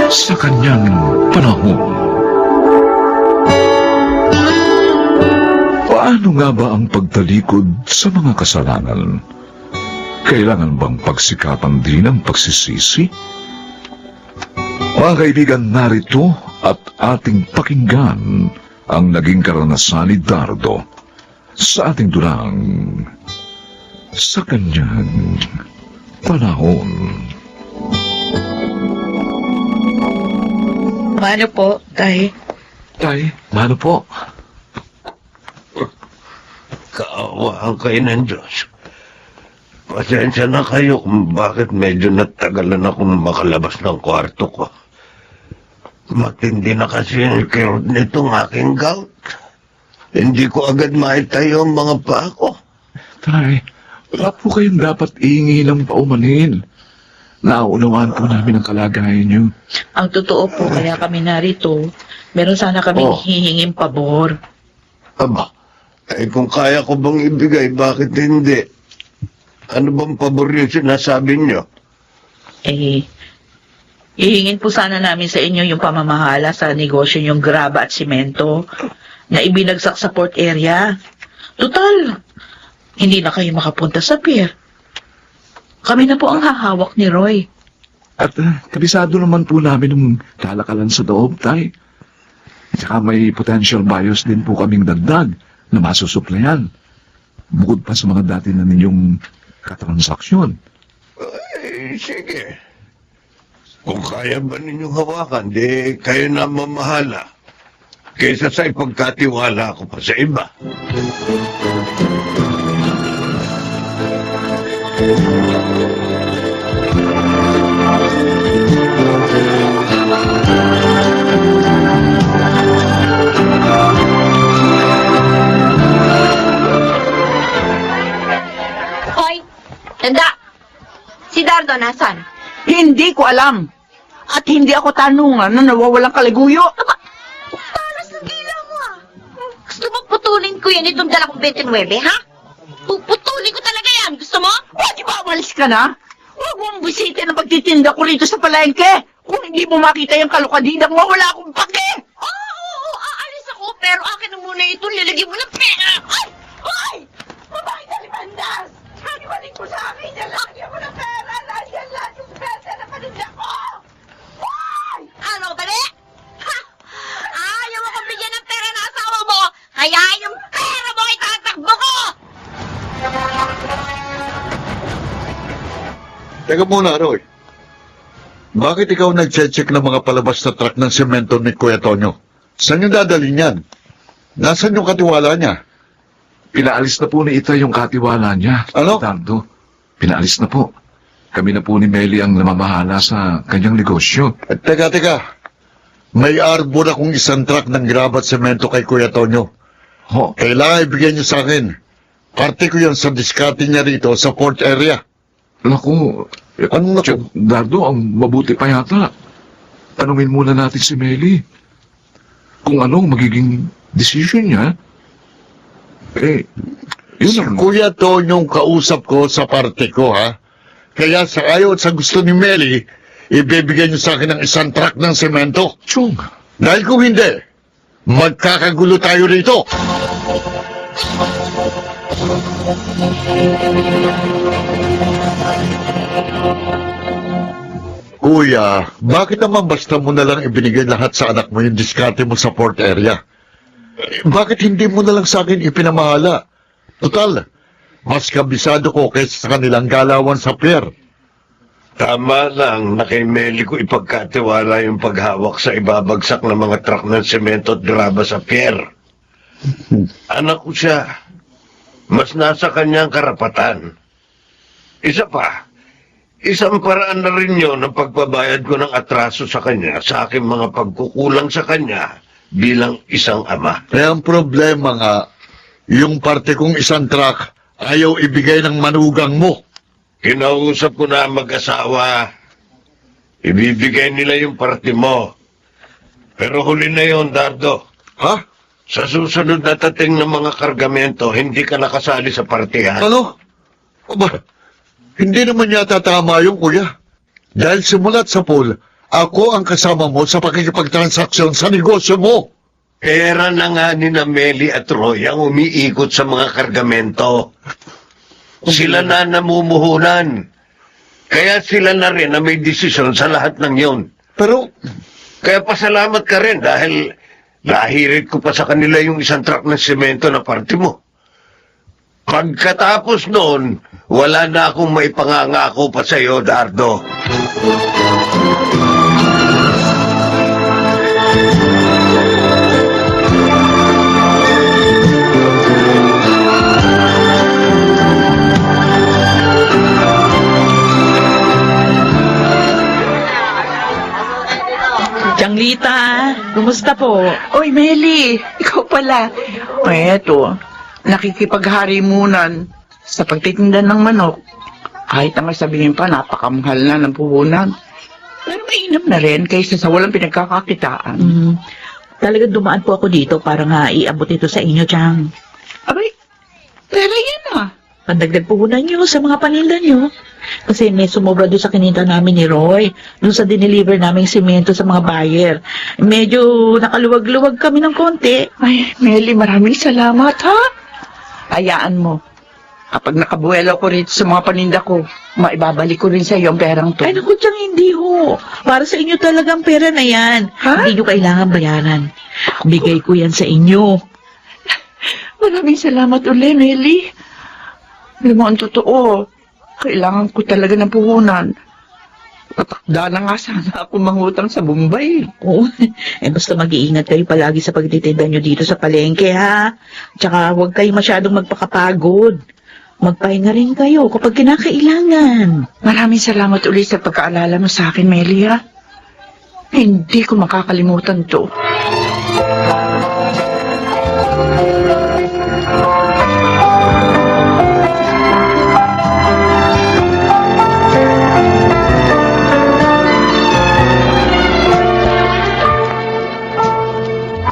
sa kanyang panahon. Paano nga ba ang pagtalikod sa mga kasalanan? Kailangan bang pagsikapan din ang pagsisisi? Mga kaibigan, narito at ating pakinggan ang naging karanasan ni Dardo sa ating durang sa kanyang panahon. Mano po, Tay? Tay, mano po? Kaawaan kayo ng Diyos. Pasensya na kayo kung bakit medyo natagalan akong makalabas ng kwarto ko. Matindi na kasi yung kirot nitong aking gout. Hindi ko agad maitayo ang mga paa ko. Tay, wala po kayong dapat iingi ng paumanhin. Nauunawaan po namin ang kalagayan niyo. Ang totoo po, kaya kami narito, meron sana kami hihinging pabor. Aba, kung kaya ko bang ibigay, bakit hindi? Ano bang pabor yung sinasabi niyo? Hihingin po sana namin sa inyo yung pamamahala sa negosyo yung graba at simento na ibinagsak sa port area. Total, hindi na kayo makapunta sa pier. Kami na po ang hahawak ni Roy. At kabisado naman po namin ng kalakalan sa loob, Tay. Tsaka may potential buyers din po kaming dagdag na masusuplayan. Bukod pa sa mga dati na ninyong katransaksyon. Ay, sige. Kung kaya ba ninyong hawakan, di kayo na mamahala. Kaysa sa ipagkatiwala ko pa sa iba. Hoy, tanda! Si Dardo nasan? Hindi ko alam. At hindi ako tanungan na nawawalang kaliguyo. Para sa gila mo ah! Gusto mo putulin ko yan itong dala kong 29, ha? Puputulin ko talaga yan! Gusto mo? Pwede ba umalis ka na? Huwag mong bisitin ang pagtitinda ko rito sa palengke. Kung hindi mo makita yung kalukadidang mo, wala akong pake. Oo, aalis ako, pero akin na muna ito, lalagyan mo ng pera! Ay! Hoy! Babae na limandas! Ibalik mo sa akin yan. Lagyan mo ng pera. Lagyan lahat yung pera na paninda ko. Hoy! Ano, bali? Ha! Ayaw mo kong bigyan ng pera ng asawa mo, kaya yung pera mo itatakbo ko! Teka muna, Roy. Bakit ikaw nag-check ng mga palabas na truck ng semento ni Kuya Tonyo? Saan yung dadalhin yan? Nasaan yung katiwala niya? Pinaalis na po ni Ita yung katiwala niya. Ano? Dardo, pinaalis na po. Kami na po ni Meli ang namamahala sa kanyang negosyo. Teka. May arbor akong isang truck ng graba at semento kay Kuya Tonyo. Ho, Kailangan ibigay niyo sa akin. Parte ko yan sa diskarte niya rito sa port area. naku. Anong naku? Dardo, ang mabuti pa yata. Tanungin muna natin si Meli. Kung anong magiging decision niya. Yun Si ang... Kuya Tonyo yung kausap ko sa parte ko, ha? Kaya sa ayaw at sa gusto ni Meli, ibibigay niyo sa akin ng isang truck ng semento. Chong, Dahil kung hindi, magkakagulo tayo rito. Kuya, bakit naman basta mo na lang ibinigay lahat sa anak mo yung diskarte mo sa port area? Bakit hindi mo na lang sa akin ipinamahala? Total, mas kabisado ko kaysa sa kanilang galawan sa pier. Tama lang na kay Meli ko ipagkatiwala yung paghawak sa ibabagsak ng mga truck ng semento at graba sa pier. Anak ko siya. Mas nasa kanyang karapatan. Isa pa, isang paraan na rin yun ang pagbabayad ko ng atraso sa kanya sa aking mga pagkukulang sa kanya bilang isang ama. Kaya ang problema nga, yung parte kong isang truck, ayaw ibigay ng manugang mo. Kinausap ko na ang mag-asawa. Ibibigay nila yung parte mo. Pero huli na yon, Dardo. Ha? Sa susunod na tating ng mga kargamento, hindi ka nakasali sa partihan. Ano? Aba, hindi naman yata tama yung kuya. Dahil simulat sa pool, Ako ang kasama mo sa pakikipagtransaksyon sa negosyo mo. Pera na nga ni na Meli at Roy ang umiikot sa mga kargamento. Sila na namumuhunan. Kaya sila na rin na may desisyon sa lahat ng yon. Pero, Kaya pasalamat ka rin dahil nahirit ko pa sa kanila yung isang truck ng semento na parte mo. Pagkatapos noon, wala na akong maipangangako pa sa iyo, Dardo. Changlita, kumusta po? Oy, Meli, ikaw pala. O eto, nakikipagharimunan sa pagtitinda ng manok. Kahit ang sabihin pa, napakamahal na ng puhunan. Pero mainam na rin kaysa sa walang pinagkakakitaan. Talagang dumaan po ako dito para nga iabot ito sa inyo, Chang. Abay, pera yan ah. Pandagdag puhunan nyo sa mga paninda nyo. Kasi may sumobra doon sa kinita namin ni Roy, doon sa dineliver naming simento sa mga buyer. Medyo nakaluwag-luwag kami ng konti. Ay, Meli, maraming salamat ha. Hayaan mo. Kapag nakabuelo ko rito sa mga paninda ko, maibabalik ko rin sa iyo ang perang to. Ay naku, Chang, hindi ho. Para sa inyo talagang pera na yan. Ha? Hindi nyo kailangan bayaran. Bigay ko yan sa inyo. Maraming salamat uli, Meli. Alam mo, ang totoo, kailangan ko talaga ng puhunan. Patakda na nga sana ako mangutang sa Bombay. Oo. Basta mag-iingat kayo palagi sa pagtitinda nyo dito sa palengke, ha? Tsaka huwag kayo masyadong magpakapagod. Magpahinga rin kayo kapag kinakailangan. Maraming salamat ulit sa pagkaalala mo sa akin, Melia. Hindi ko makakalimutan to.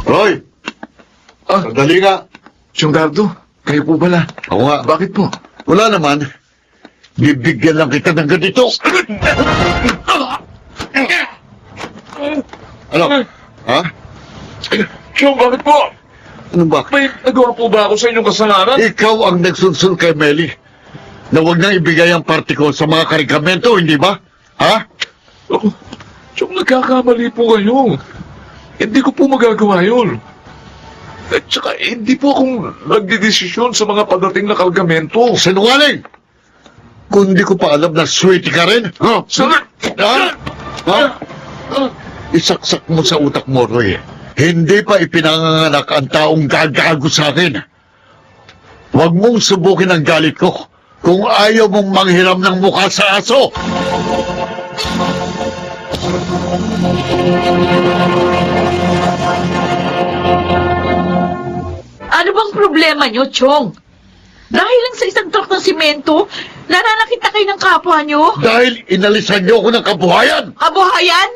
Roy! Sandali nga. Siyong Dardo, kayo po pala. Ako nga. Bakit po? Wala naman. Bibigyan lang kita ng ganito. Ano? Ha? Siyong, bakit po? Anong bakit? May nagawa po ba ako sa inyong kasalanan? Ikaw ang nagsunsun kay Meli na huwag nang ibigay ang party ko sa mga karikamento, hindi ba? Ha? Oh, Siyong, nagkakamali po kayo. Hindi ko po magagawa yun. At saka, hindi po akong nagdidesisyon sa mga padating na kargamento. Sinungaling! Kung di ko pa alam na sweetie ka rin, ha? Ha? Ha? Isaksak mo sa utak mo, Roy. Hindi pa ipinanganganak ang taong gagago sa akin. Huwag mong subukin ang galit ko kung ayaw mong manghiram ng mukha sa aso. Ano bang problema nyo, Chong? Dahil lang sa isang truck ng simento, nananakita kayo ng kapwa nyo? Dahil inalisan niyo ako ng kabuhayan. Kabuhayan?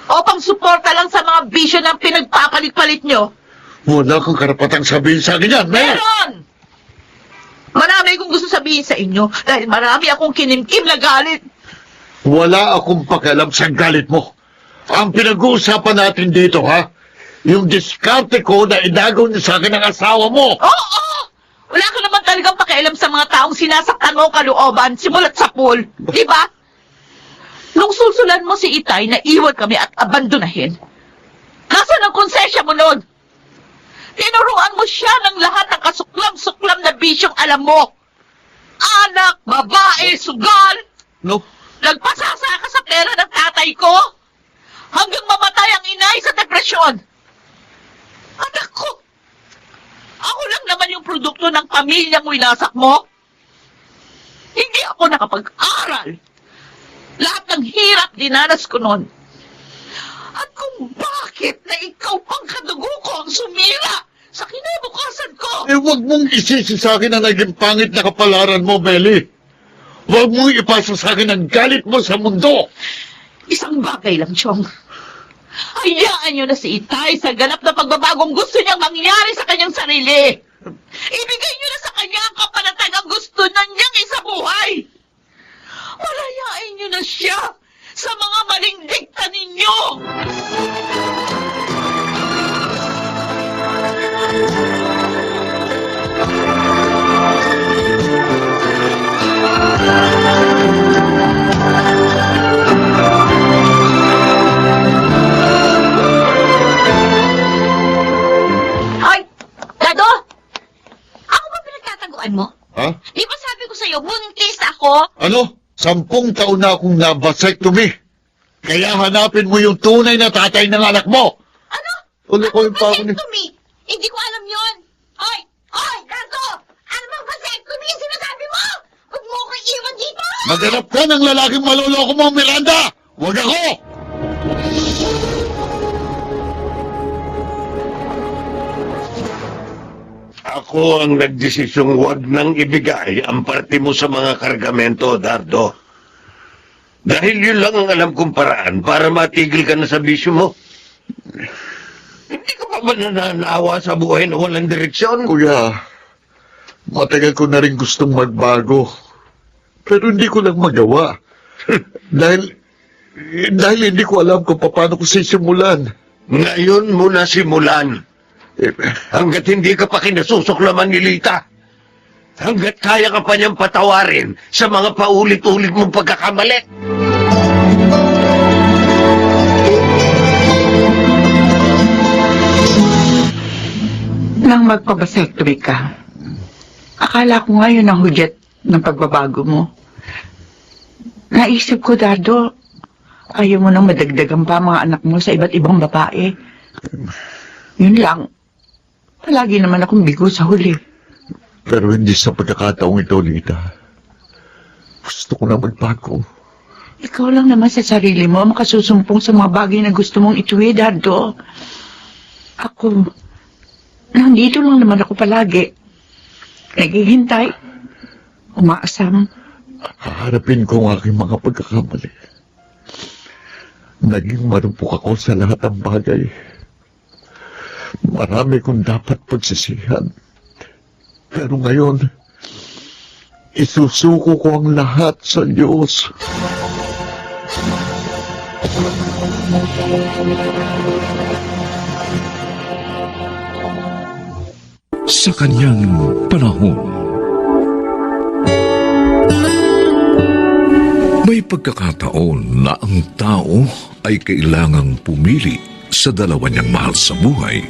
O pang-suporta lang sa mga bisyo ng pinagpapalit-palit nyo? Wala kang karapatang sabihin sa akin yan, Mel. Meron! Marami akong gusto sabihin sa inyo dahil marami akong kinimkim na galit. Wala akong pakialam sa galit mo. Ang pinag-uusapan natin dito, ha? Yung diskarte ko na inagaw niyo sa akin ng asawa mo. Oo! Wala ka naman talagang pakialam sa mga taong sinasaktan mo kalooban simulat sa pool. Di ba? Nung susulan mo si Itay na iwan kami at abandonahin, nasaan ang konsensya mo nun? Tinuruan mo siya ng lahat ng kasuklam-suklam na bisyong alam mo. Anak, babae, sugal. No? Nagpasasa ka sa pera ng tatay ko. Hanggang mamatay ang inay sa depresyon. Anak ko, ako lang naman yung produkto ng pamilyang winasak mo. Hindi ako nakapag-aral. Lahat ng hirap dinanas ko noon. At kung bakit na ikaw pang kadugo ko ang sumira sa kinabukasan ko. Huwag mong isisi sa akin ang naging pangit na kapalaran mo, Meli. Huwag mong ipasa sa akin ang galit mo sa mundo. Isang bagay lang, Chong. Hayaan niyo na si Itay sa ganap na pagbabagong gusto niyang mangyari sa kanyang sarili. Ibigay niyo na sa kanya ang kapanatagang gusto na niyang isabuhay. Malayain niyo na siya sa mga maling dikta ninyo! Hoy! Dado! Ako ba pinagtataguan mo? Ha? Di ba sabi ko sa'yo, buntis ako? Ano? 10 taon na akong na-vasectomy. Kaya hanapin mo yung tunay na tatay ng anak mo. Ano? Ulo ko yung pa ako ni... Vasectomy? Hindi ko alam yon. Hoy! Hoy! Dado! Ano bang vasectomy yung sinasabi mo? Huwag mo ko iwan dito! Maghanap ka ng lalaking maluloko mo, Miranda! Huwag ako! Ako ang nagdesisyong huwag nang ibigay ang parte mo sa mga kargamento, Dardo. Dahil yun lang ang alam kong paraan para matigil ka na sa bisyo mo. Hindi ka pa ba nananawa sa buhay na walang direksyon? Kuya, matagal ko na rin gustong magbago. Pero hindi ko lang magawa. dahil hindi ko alam kung paano ko sisimulan. Ngayon mo na simulan. Eh, Hanggat hindi ka pa kinasusuklaman ni Lita. Hanggat kaya ka pa niyang patawarin sa mga paulit-ulit mong pagkakamali. Nang magpabasectomy ka, akala ko nga yun ang hudyat ng pagbabago mo. Naisip ko, Dado, ayaw mo nang madagdagan pa mga anak mo sa iba't ibang babae. Yun lang. Palagi naman akong bigo sa huli. pero hindi sa pagkakataong ito, Lita. Gusto ko na magbago. Ikaw lang naman sa sarili mo makasusumpong sa mga bagay na gusto mong ituwid, Dardo. Ako, nandito lang naman ako palagi. Naghihintay. Umaasam. Haharapin ko ang aking mga pagkakamali. Naging marupok ako sa lahat ng bagay. Marami kong dapat pagsisihan. Pero ngayon, isusuko ko ang lahat sa Diyos. Sa kanyang panahon, may pagkakataon na ang tao ay kailangang pumili sa dalawa niyang mahal sa buhay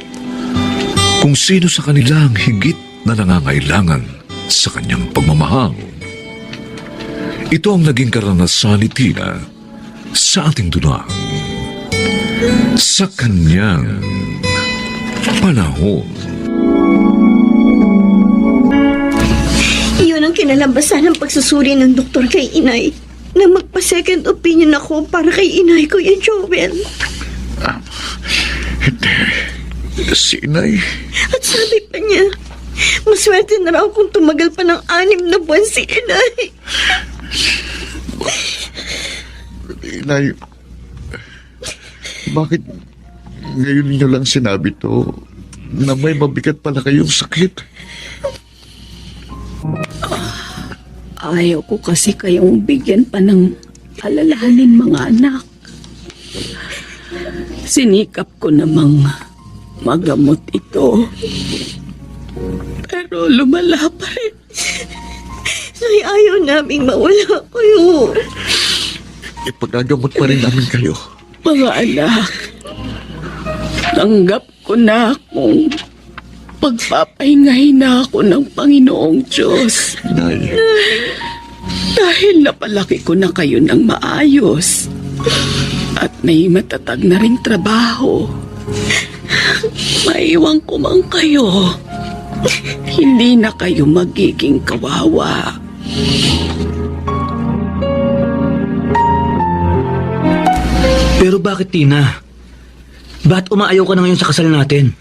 kung sino sa kanila ang higit na nangangailangan sa kanyang pagmamahal. Ito ang naging karanasan ni Tina sa ating dunang. Sa kanyang panahon. Iyon ang kinalabasan ng pagsusuri ng doktor kay inay na magpa-second opinion ako para kay inay ko yung Joel. Hindi. Si Inay. At sabi pa niya, maswerte na raw kung tumagal pa ng 6 na buwan si inay. Inay, bakit ngayon niyo lang sinabi to na may mabigat pala kayong sakit? Ayaw ko kasi kayong bigyan pa ng alalahanin mga anak. Sinikap ko namang magamot ito. Pero lumala pa rin. Ay, ayaw naming mawala kayo. Ipagagamot pa rin namin kayo. Mga anak, tanggap ko na kung pagpapahingahin na ako ng Panginoong Diyos. Inay. Dahil napalaki ko na kayo ng maayos. At may matatag na ring trabaho. Maiwan ko man kayo. Hindi na kayo magiging kawawa. Pero bakit, Tina? Ba't umaayaw ka na ngayon sa kasal natin?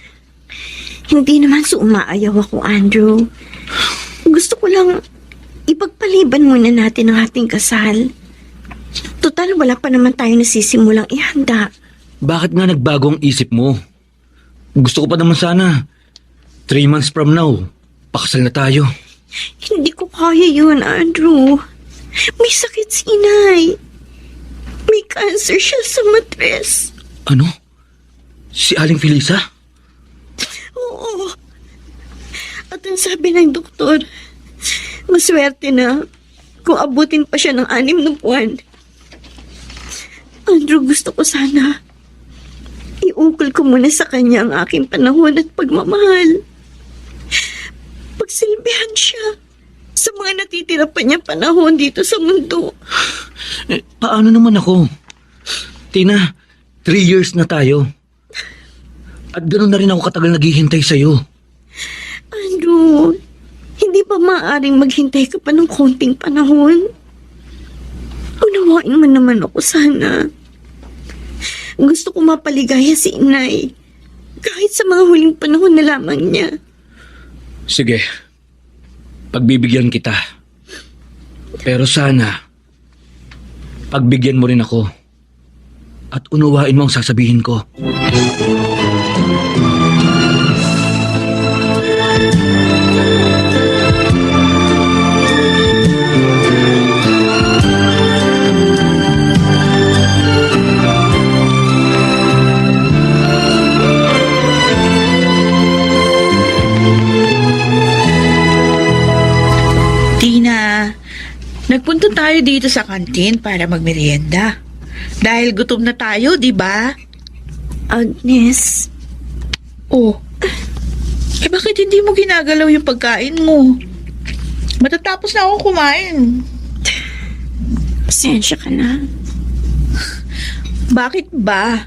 Hindi naman sa umaayaw ako, Andrew. Gusto ko lang ipagpaliban muna natin ang ating kasal. Total, wala pa naman tayo nasisimulang ihanda. Bakit nga nagbago ang isip mo? Gusto ko pa naman sana. 3 months from now, pakasal na tayo. Hindi ko kaya yun, Andrew. May sakit si inay. May cancer siya sa matres. Ano? Si Aling Felisa? Oo. At ang sabi ng doktor, maswerte na kung abutin pa siya ng 6 na buwan. Andrew, gusto ko sana iukol ko muna sa kanya ang aking panahon at pagmamahal. Pagsilbihan siya sa mga natitira pa niya panahon dito sa mundo. Paano naman ako? Tina, 3 years na tayo. At ganoon na rin ako katagal naghihintay sa'yo. Andrew, hindi ba maaaring maghintay ka pa ng konting panahon? Unawain mo naman ako sana. Gusto ko mapaligaya si inay. Kahit sa mga huling panahon na lamang niya. Sige, pagbibigyan kita. Pero sana, pagbigyan mo rin ako. At unawain mo ang sasabihin ko. Tina, nagpunta tayo dito sa kantin para magmerienda. Dahil gutom na tayo, di ba? Agnes, Oh, bakit hindi mo ginagalaw yung pagkain mo? Matatapos na akong kumain. pasensya ka na. Bakit ba?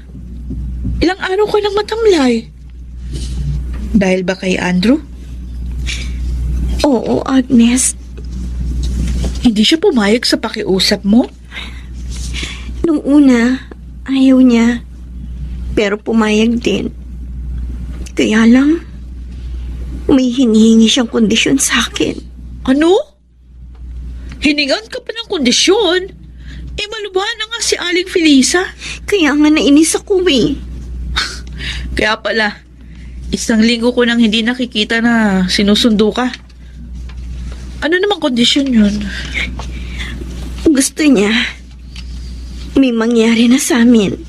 Ilang araw ka nang matamlay. Dahil ba kay Andrew? Oo, Agnes. Hindi siya pumayag sa pakiusap mo? Nung una, ayaw niya. Pero pumayag din. Kaya lang, may hinihingi siyang kondisyon sa akin. Ano? Hiningan ka pa ng kondisyon? Malubahan na nga si Aling Felisa. Kaya nga nainis ako eh. Kaya pala, 1 linggo ko nang hindi nakikita na sinusundo ka. Ano namang kondisyon yun? Gusto niya, may mangyari na sa amin.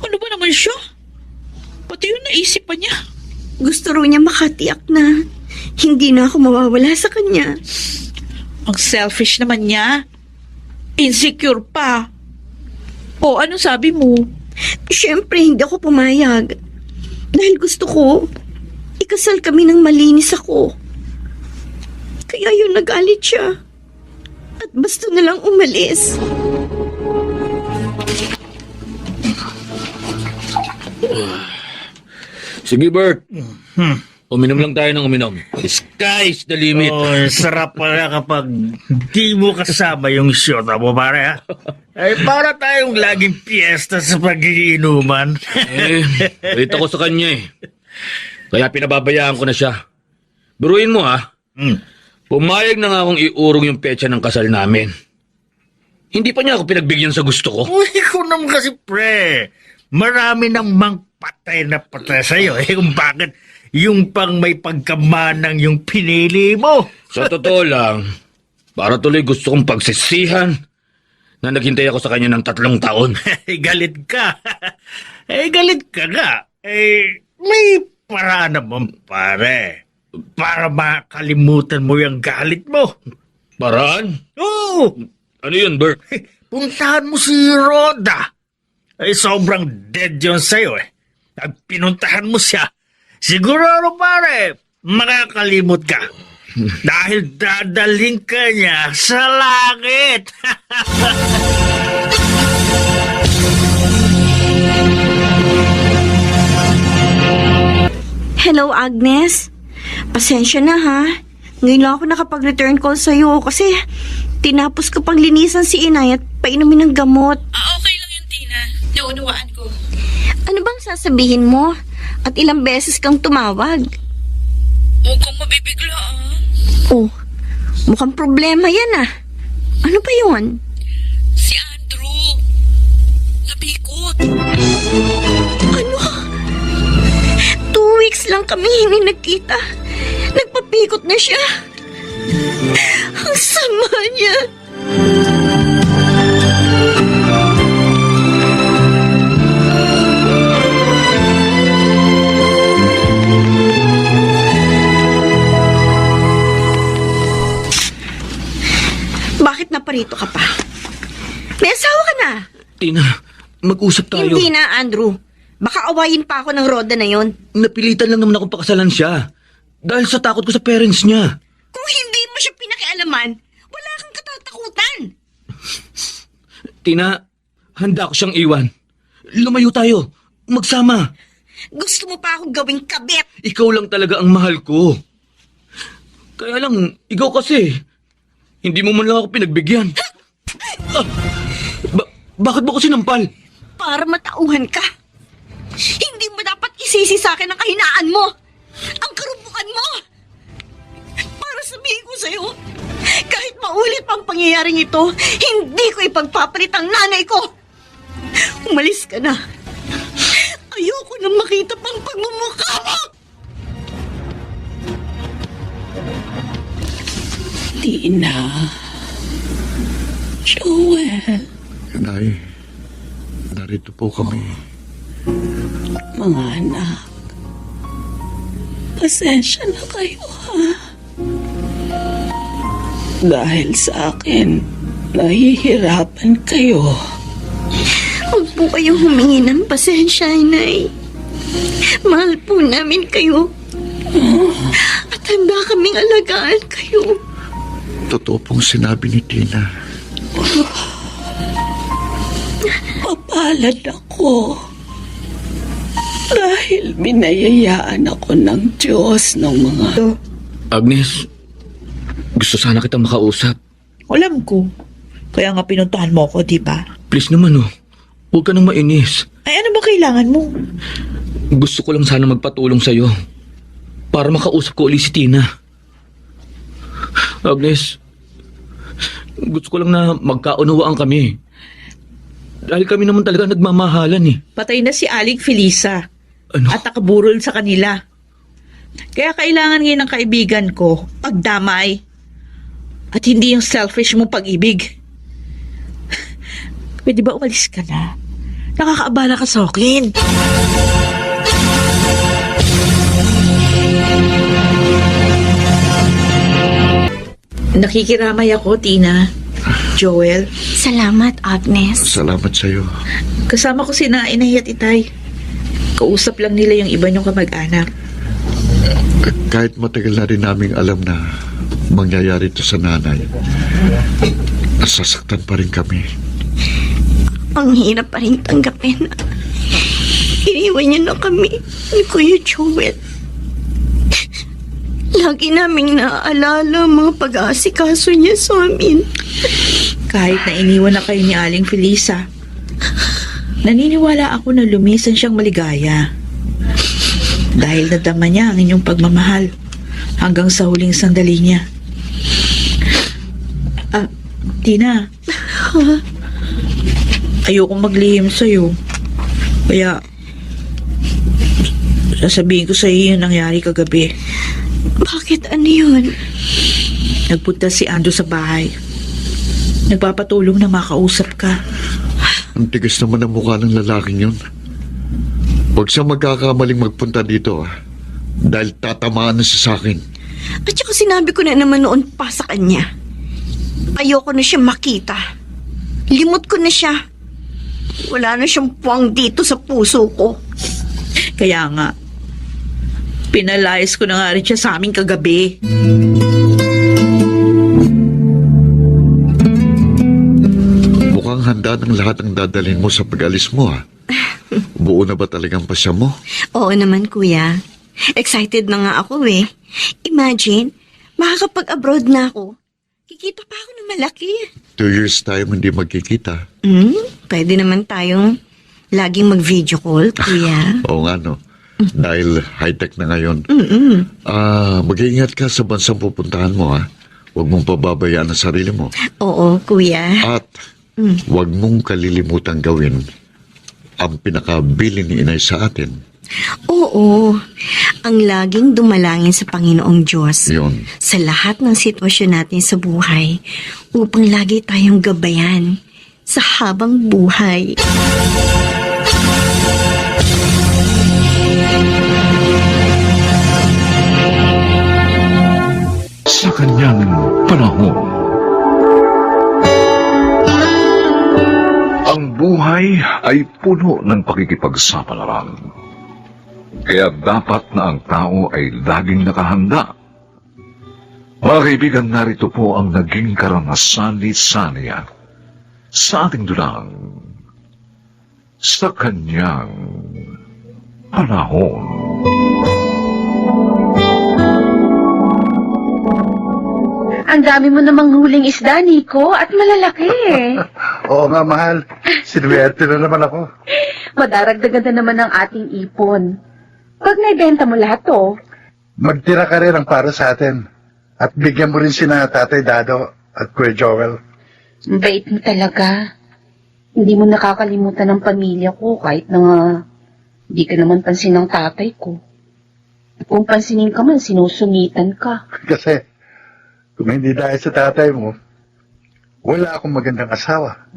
Ano ba naman siya? Pati yun naisip pa niya. Gusto raw niya makatiyak na hindi na ako mawawala sa kanya. Ang selfish naman niya. Insecure pa. O, anong sabi mo? Siyempre, hindi ako pumayag. Dahil gusto ko, ikasal kami ng malinis ako. Kaya yun nagalit siya. At basta na lang umalis. Sige, Bert. Uminom lang tayo ng uminom. The sky's the limit. Oh, sarap pala kapag di mo kasama yung shota mo, pare, ha? Ay, para tayong laging piyesta sa pagiinuman. Balita ko sa kanya eh. Kaya pinababayaan ko na siya. Biruin mo ha. Pumayag na nga akong iurong yung petsa ng kasal namin. Hindi pa niya ako pinagbigyan sa gusto ko. Uy, ko naman kasi, pre. Marami nang mang patay na patay sa'yo, eh, kung bakit yung pang may pagkamanang yung pinili mo. Sa totoo lang, para tuloy gusto kong pagsisihan na naghintay ako sa kanya ng 3 taon. Galit ka. Galit ka nga. May paraan naman, pare. Para makalimutan mo yung galit mo. Paraan? Oo. Ano yun, Bert? Puntahan mo si Rhoda. Sobrang dead yun sa'yo eh. At pinuntahan mo siya, siguro pare, makakalimot ka. Dahil dadaling ka niya sa langit. Hello, Agnes. Pasensya na ha. Ngayon lang ako nakapag-return call sa'yo kasi tinapos ko pang linisan si inay at painumin ng gamot. Okay lang yun, Tina. Naunawaan ko. Ano bang sasabihin mo? At ilang beses kang tumawag? Huwag kang mabibigla, Oh, mukhang problema yan ah. Ano ba yun? Si Andrew. Nabikot. Ano? 2 weeks lang kami hindi nagkita. Nagpapikot na siya. Ang sama niya. narito ka pa? May asawa ka na. Tina, mag-usap tayo. Hindi na, Andrew. Baka awayin pa ako ng Roda na yon. Napilitan lang naman akong pakasalan siya. Dahil sa takot ko sa parents niya. Kung hindi mo siya pinakialaman, wala kang katatakutan. Tina, handa ko siyang iwan. Lumayo tayo. Magsama. Gusto mo pa akong gawing kabit. Ikaw lang talaga ang mahal ko. Kaya lang, ikaw kasi, hindi mo man lang ako pinagbigyan. Bakit mo ko sinampal? Para matauhan ka. Hindi mo dapat isisi sa akin ang kahinaan mo. Ang karupukan mo. Para sabihin ko sa'yo, kahit maulit pang pangyayaring ito, hindi ko ipagpapalit ang nanay ko. Umalis ka na. Ayoko na makita pang pagmumukha mo. Tina. Joel. Nay, narito po kami. Mga anak. Pasensya na kayo, ha? Dahil sa akin, nahihirapan kayo. Huwag po kayong humingi ng pasensya, Inay. Mahal po namin kayo. At handa kaming alagaan kayo. Totoo pong sinabi ni Tina. Mapalad ako. Dahil binayayaan ako ng Diyos ng mga... Agnes, gusto sana kitang makausap. Alam ko. Kaya nga pinuntahan mo ako, di ba? Please naman, oh. Huwag ka nang mainis. Ay, ano ba kailangan mo? Gusto ko lang sana magpatulong sa'yo. Para makausap ko ulit si Tina. Agnes, gusto ko lang na magkaunawaan kami. Dahil kami naman talaga nagmamahalan eh. Patay na si Aling Felisa. Ano? At nakaburol sa kanila. Kaya kailangan ngayon ng kaibigan ko pagdamay. At hindi yung selfish mong pag-ibig. Pwede ba umalis ka na? Nakakaabala ka sa akin. Nakikiramay ako, Tina. Joel. Salamat, Agnes. Salamat sa'yo. Kasama ko si Inay at Itay. Kausap lang nila yung iba niyong kamag-anak. Kahit matagal na rin naming alam na mangyayari ito sa nanay, nasasaktan pa rin kami. Ang hirap pa rin tanggapin. Iniwan niya na kami ni Kuya Joel. Lagi naming naaalala ang mga pag-aasikaso niya sa amin. Kahit na iniwan na kayo ni Aling Felisa, naniniwala ako na lumisan siyang maligaya. Dahil nadama niya ang inyong pagmamahal hanggang sa huling sandali niya. Tina. Ayokong maglihim sa'yo. Kaya, sasabihin ko sa'yo yung nangyari kagabi. Bakit ano yun? Nagpunta si Ando sa bahay. Nagpapatulong na makausap ka. Ang tigas naman ang mukha ng lalaking yun. Huwag siya magkakamaling magpunta dito, dahil tatamaan na siya sa akin. At saka sinabi ko na naman noon pa sa kanya. Ayoko na siya makita. Limot ko na siya. Wala na siyang puwang dito sa puso ko. Kaya nga, pinalayas ko na nga rin siya sa aming kagabi. Mukhang handa ng lahat ang dadalhin mo sa pag-alis mo, Buo na ba talagang pasya mo? Oo naman, kuya. Excited na nga ako eh. Imagine, makakapag-abroad na ako. Kikita pa ako ng malaki. 2 years tayo hindi magkikita. Pwede naman tayong laging mag-video call, kuya. Oo nga, no? Dahil high-tech na ngayon. Mag-iingat ka sa bansang pupuntahan mo, Huwag mong pababayaan ang sarili mo. Oo, kuya. At huwag mong kalilimutang gawin ang pinakabili ni Inay sa atin. Oo, ang laging dumalangin sa Panginoong Diyos Yun. sa lahat ng sitwasyon natin sa buhay upang lagi tayong gabayan sa habang buhay. Sa kanyang panahon. ay puno ng pakikipagsapalaran. Kaya dapat na ang tao ay laging nakahanda. Mga kaibigan, narito po ang naging karanasan ni Sania sa ating dulang sa kanyang panahon. Ang dami mo namang huling isda, Nico, at malalaki. Oo nga, mahal. Sinuwerte na naman ako. Madaragdagan na naman ang ating ipon. Pag naibenta mo lahat to, Magtira ka rin ang para sa atin. At bigyan mo rin sina Tatay Dado at Kuya Joel. ang bait mo talaga. Hindi mo nakakalimutan ng pamilya ko kahit na hindi ka naman pansin ng tatay ko. At kung pansinin ka man, sinusungitan ka. Kasi, kung hindi dahil sa tatay mo, wala akong magandang asawa.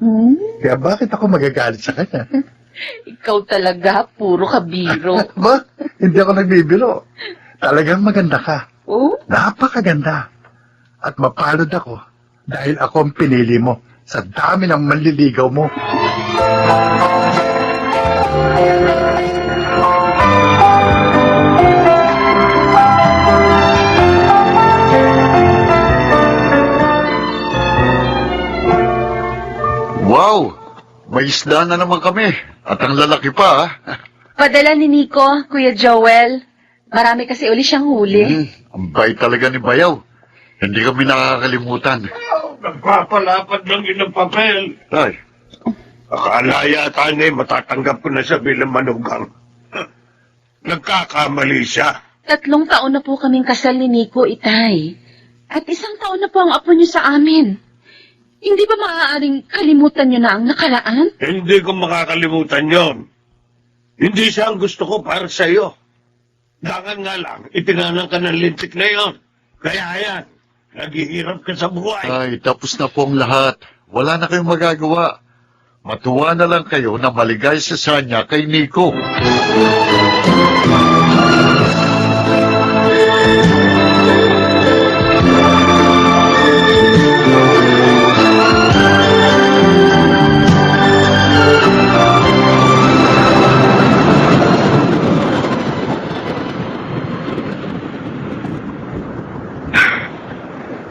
Kaya bakit ako magagalit sa kanya? Ikaw talaga, puro kabiro. Ba? Hindi ako nagbibiro. Talagang maganda ka. Oh? Napakaganda. At mapalad ako dahil ako ang pinili mo sa dami ng manliligaw mo. Wow! May isda na naman kami. At ang lalaki pa, ah. Padala ni Nico, Kuya Joel. Marami kasi uli siyang huli. Ang bait talaga ni Bayaw. Hindi kami nakakalimutan. Nagpapalapad lang yun ng papel. Tay, Akala yata niya matatanggap ko na siya bilang manugang. Nagkakamali siya. 3 taon na po kaming kasal ni Nico, Itay. At 1 taon na po ang apo niyo sa amin. Hindi ba maaaring kalimutan niyo na ang nakaraan? Hindi ko makakalimutan yon. Hindi siya ang gusto ko para sa iyo. Dangan nga lang, itinanang ka ng lintik na yon. Kaya yan, naghihirap ka sa buhay. ay, tapos na po ang lahat. Wala na kayong magagawa. Matuwa na lang kayo na maligay sa Sanya kay Nico.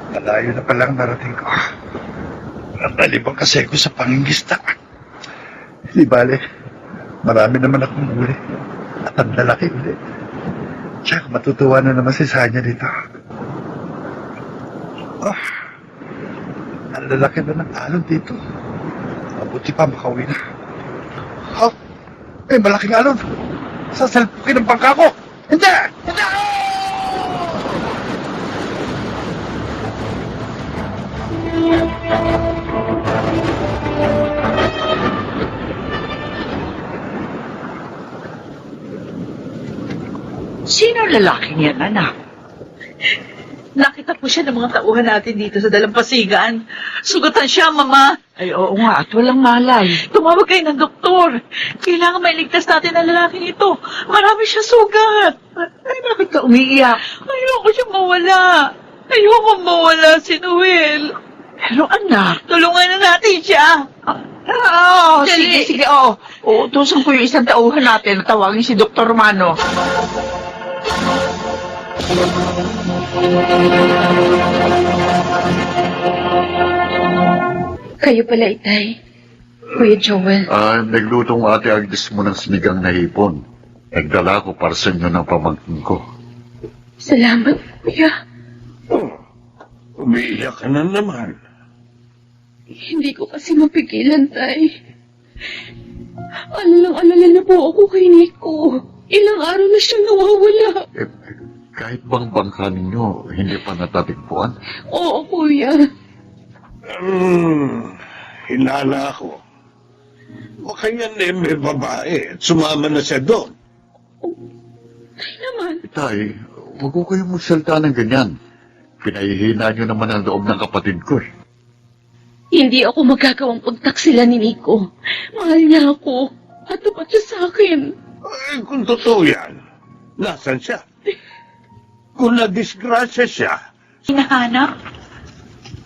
Malayo na palang narating ko. Natalibang kasi ako sa pangingista. Di bale, marami naman akong uli. At ang lalaki uli. Tsaka matutuwa na naman si Sanya dito. Oh, ang lalaki na ng alon dito. Mabuti pa makauwi na. Oh, may malaking alon. Sasalpukin ang bangka ko. Hindi! Hindi! Sino ang lalaking yan, anak? Nakita po siya ng mga tauhan natin dito sa dalampasigan. Sugatan siya, Mama. Ay, oo nga, at walang malay. Tumawag kayo ng doktor. Kailangan mailigtas natin ang lalaking ito. Marami siya sugat. Ay, bakit ka umiiyak? Ayoko siya mawala. Ayoko mawala si Noel. Pero anak, Tulungan na natin siya. oo, Dali. sige, oo. Uutusan ko yung isang tauhan natin na tawagin si Dr. Romano. Kayo pala, Itay. Kuya Joel. Naglutong ate Agnes mo ng sinigang na hipon. Nagdala ko para sa inyo ng pamangkin ko. Salamat, Kuya. Umiiyak ka na naman. Hindi ko kasi mapigilan, Tay. Alalang-alala na po ako kay Nico. Ilang araw na siyang nawawala. Kahit bang bangka ninyo, hindi pa natatigpuan? Oo, Kuya. Hinala ako. O kaya may babae at sumama na siya doon. Tay naman. Itay, huwag ko kayong magsalita ng ganyan. Pinahihina nyo naman ang loob ng kapatid ko eh. Hindi ako magagawang pagtaksila ni Nico. Mahal niya ako. At tapat siya sa akin. Eh, kung totoo yan, nasan siya? Kung na-disgrasya siya, Hinahanap.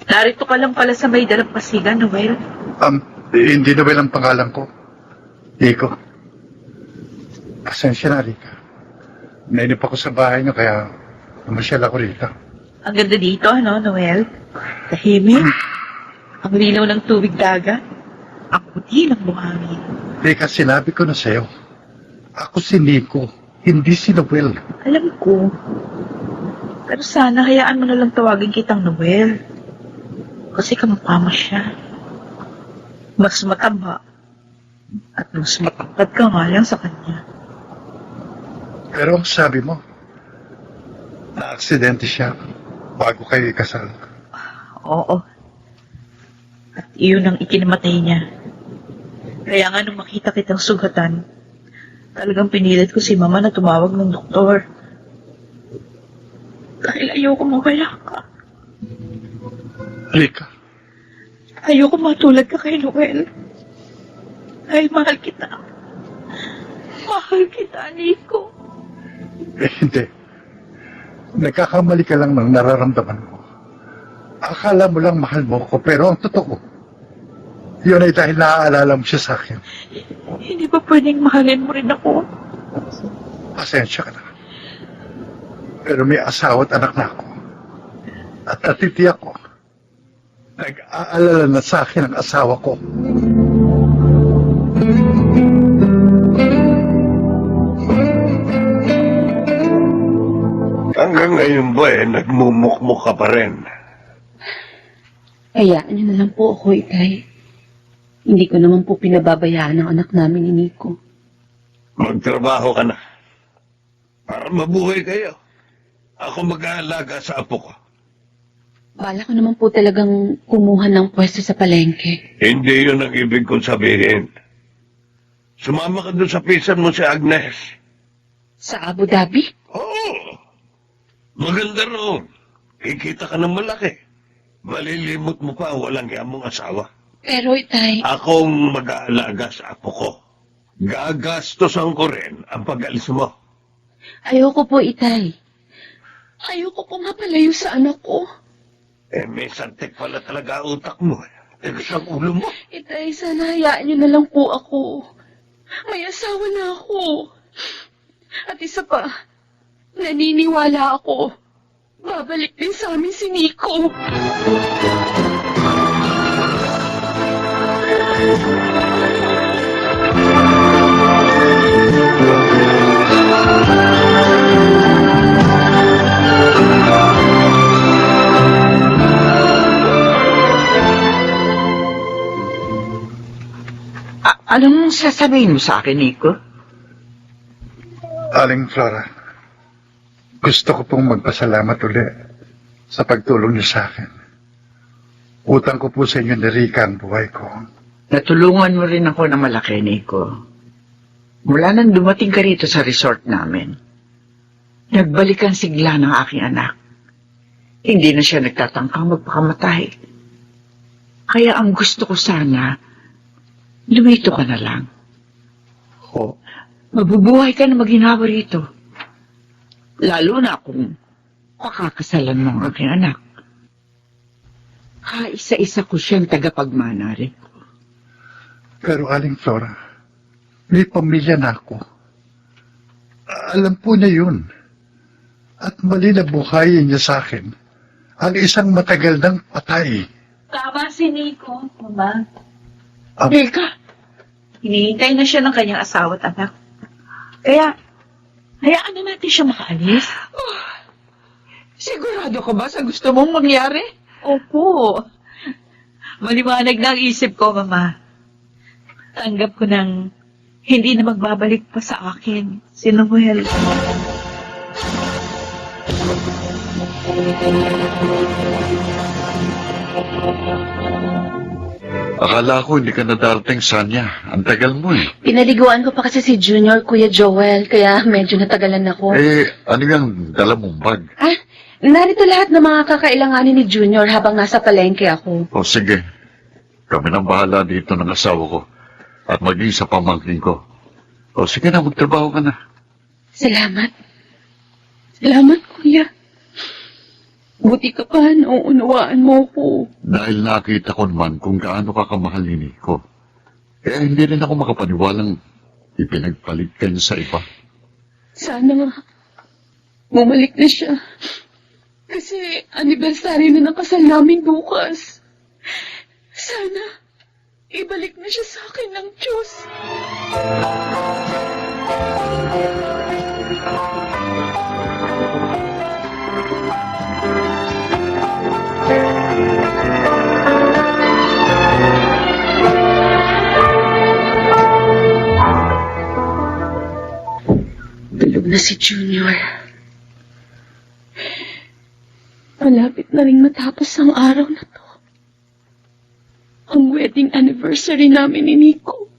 Narito ka lang pala sa may dalampasigan, Noel. Hindi na ba ang pangalan ko? Nico, pasensya na, Rika. Nainip ako sa bahay niyo, kaya namasyal ako rito. Ang ganda dito, ano, Noel? Tahimik. Ang linaw ng tubig dagat. Ang puti ng buhangin. Rika, sinabi ko na sa'yo. Ako si Nico, hindi si Noel. Alam ko. Pero sana hayaan mo na lang tawagin kitang Noel. Kasi kamukha mo siya. Mas mataba. At mas matangkad ka nga lang sa kanya. Pero ang sabi mo, na-aksidente siya bago kayo ikasal. Oo. At iyon ang ikinamatay niya. Kaya nga nung makita kitang sugatan, talagang pinilit ko si Mama na tumawag ng doktor. Dahil ayoko mawala ka. Rika, Ayoko matulad ka kay Noel. Dahil mahal kita. Mahal kita, Nico. hindi. Nagkakamali ka lang ng nararamdaman mo. Akala mo lang mahal mo ko, pero ang totoo, yun ay dahil naaalala mo siya sa akin. Hindi ba pwedeng mahalin mo rin ako? Pasensya ka na. Pero may asawa at anak na ako. At natitiyak ko, nag-aalala na sa akin ang asawa ko. Hanggang ngayon ba nagmumukmuk ka pa rin? Hayaan niyo na lang po ako, Itay. Hindi ko naman po pinababayaan ang anak namin ni Nico. Magtrabaho ka na. Para mabuhay kayo. Ako mag-aalaga sa apo ko. Bala ko naman po talagang kumuha ng pwesto sa palengke. Hindi yun ang ibig kong sabihin. Sumama ka doon sa pisan mo si Agnes. Sa Abu Dhabi? Oo. Maganda roon. Kikita ka ng malaki. Malilimot mo pa walang yamong asawa. Pero, Itay, Akong mag-aalaga sa apo ko. Gagastosan ko rin ang pag-alis mo. ayoko po, Itay. Ayoko po mapalayo sa anak ko. May santik pala talaga utak mo. Tigas ang ulo mo. Itay, sana hayaan niyo na lang po ako. May asawa na ako. At isa pa, naniniwala ako. Babalik din sa amin si Nico. Anong sasabihin mo sa akin, Nico? Aling Flora, gusto ko pong magpasalamat uli sa pagtulong niyo sa akin. Utang ko po sa inyo ni Rika ang buhay ko. Natulungan mo rin ako na malaki, Nico. Mula nang dumating ka rito sa resort namin, nagbalik ang sigla ng aking anak. Hindi na siya nagtatangkang magpakamatay. Kaya ang gusto ko sana, lumito ka na lang. O, mabubuhay ka na maginawa rito. Lalo na kung pakakasalan mo ang aking anak. Kaisa-isa ko siyang tagapagmana rin. Pero Aling Flora, may pamilya na ako. Alam po niya yun. At mali na buhayin niya sa akin ang isang matagal ng patay. Tama si Nico, Mama. Eka, Hinihintay na siya ng kanyang asawa at anak. Kaya, hayaan na natin siya makaalis. sigurado ka ba sa gusto mong mangyari? Opo. Maliwanag na ang isip ko, Mama. Tanggap ko nang hindi na magbabalik pa sa akin si Noel. Akala ko hindi ka na darating, Sanya. Ang tagal mo eh. Pinaliguan ko pa kasi si Junior, Kuya Joel, kaya medyo natagalan ako. Ano yung dala mong bag? Ah, narito lahat ng mga kakailanganin ni Junior habang nasa palengke ako. O sige, kami nang bahala dito ng asawa ko at maging sa pamangkin ko. O sige na, magtrabaho ka na. Salamat. Salamat, Kuya. Buti ka pa, nauunawaan mo ko. Dahil nakita ko naman kung gaano ka kamahal ni Nico. Kaya hindi rin ako makapaniwalang ipinagpalit ka niya sa iba. Sana nga, bumalik na siya. Kasi anibersaryo na ng kasal namin bukas. Sana, ibalik na siya sa akin ng Diyos. Tulog na si Junior. Malapit na rin matapos ang araw na to. Ang wedding anniversary namin ni Nico.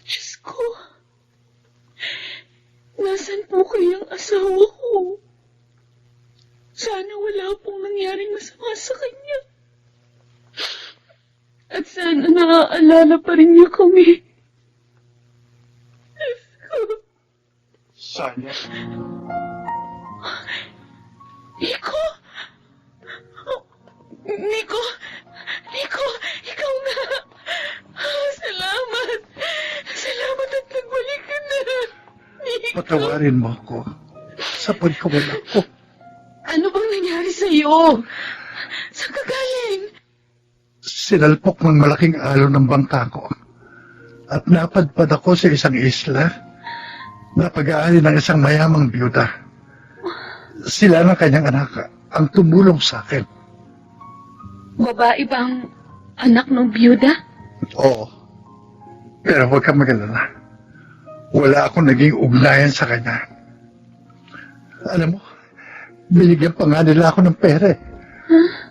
Diyos ko. Nasaan po kayang asawa ko? Sana wala pong nangyaring masama sa kanya. At sana naaalala pa rin niya kami. Diyos ko. Sonia, Nico! Nico! Nico! Ikaw nga! Salamat! Salamat at nagbalik ka na! Nico! patawarin mo ako sa pagkawala ko. Ano bang nangyari sa'yo? Saan ka galing? Sinalpok ng malaking alon ng bangka ko at napadpad ako sa isang isla na pag-aari ng isang mayamang biyuda. Sila ng kanyang anak ang tumulong sa akin. Babae bang anak ng biyuda? Oo. Pero huwag kang mag-alala. Wala akong naging ugnayan sa kanya. Alam mo, binigyan pa nga nila ako ng pera.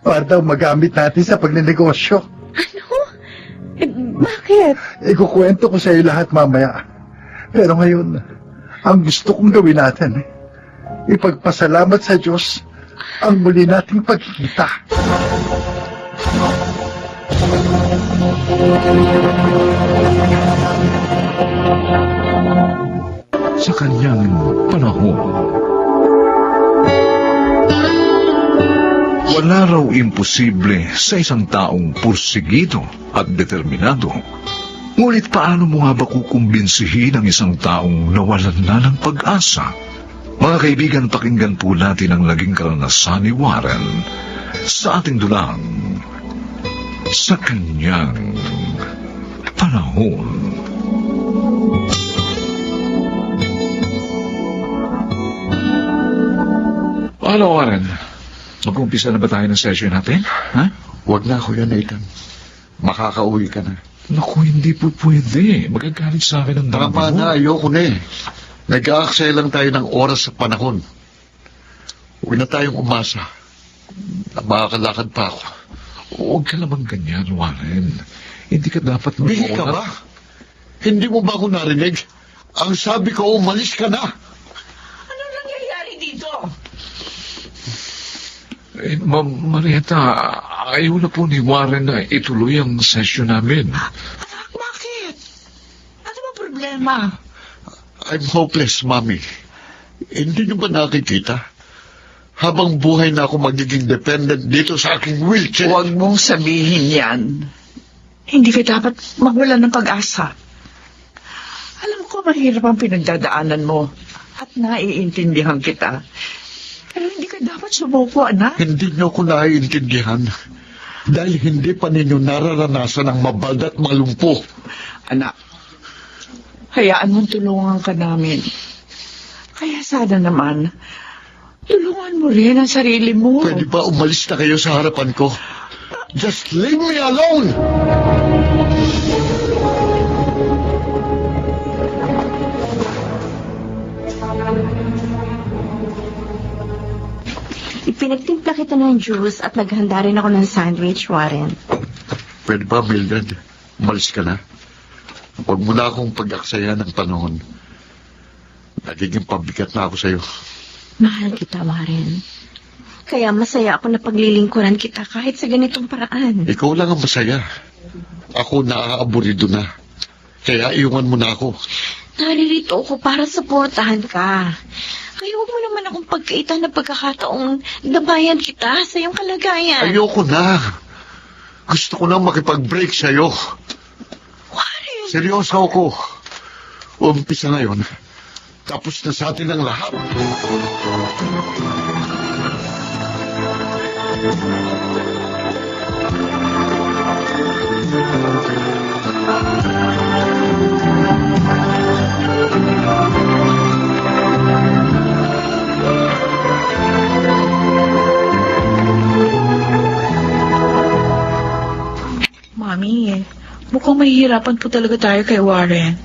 Para daw magamit natin sa pagnenegosyo. Ano? Bakit? Ikukwento ko sa iyo lahat mamaya. Pero ngayon, ang gusto kong gawin natin, ipagpasalamat sa Diyos ang muli nating pagkikita. Sa kanyang panahon, wala raw imposible sa isang taong pursigido at determinado. Ngunit paano mo nga ba kukumbinsihin ang isang taong nawalan na ng pag-asa? Mga kaibigan, pakinggan po natin ang naging karanasan ni Warren sa ating dulang sa kanyang panahon. Hello, Warren. Mag-umpisa na ba tayo ng session natin? Ha? Huwag na, Kuya Nathan. Makakauwi ka na. Naku, hindi po pwede. Magagalit sa akin ang dami Tama mo. na, ayoko na eh. Nag-aaksaya lang tayo ng oras sa panahon. Huwag na tayong umasa. Makakalakad pa ako. Huwag ka naman ganyan, Warren. Hindi ka dapat Bihis ka ba? Hindi mo ba ako narinig? Ang sabi ko, umalis ka na. Ano nangyayari dito? Marieta, ayaw na po ni Warren na ituloy ang session namin. Bakit? Ano ba problema? I'm hopeless, Mami. Hindi niyo ba nakikita? Habang buhay na ako magiging dependent dito sa aking wheelchair. Huwag mong sabihin yan. Hindi ka dapat mawalan ng pag-asa. Alam ko mahirap ang pinagdadaanan mo at naiintindihan kita. Pero hindi ka dapat sumuko, anak. Hindi niyo ko naiintindihan. Dahil hindi pa ninyo nararanasan ang mabalda at malumpo. Anak, hayaan mong tulungan ka namin. Kaya sana naman, tulungan mo rin ang sarili mo. Pwede ba umalis na kayo sa harapan ko? Just leave me alone! Ipinagtimpla kita ng juice at naghanda rin ako ng sandwich, Warren. Pwede ba, Mildred? Umalis ka na. Huwag mo na akong pag-aksaya ng panahon. Nagiging pabigat na ako sa'yo. Mahal kita, Warren. Kaya masaya ako na paglilingkuran kita kahit sa ganitong paraan. Ikaw lang ang masaya. Ako naaaburido na. Kaya iwan mo na ako. Naririto ako para suportahan ka. Kaya huwag mo naman akong pagkaitan na pagkakataong dabayan kita sa iyong kalagayan. Ayoko na. Gusto ko na makipag-break sa'yo. Warren! Seryoso ako. Umpisa ngayon. Tapos na sa atin ang lahat. Mami, mukhang mahihirapan po talaga tayo kay Warren.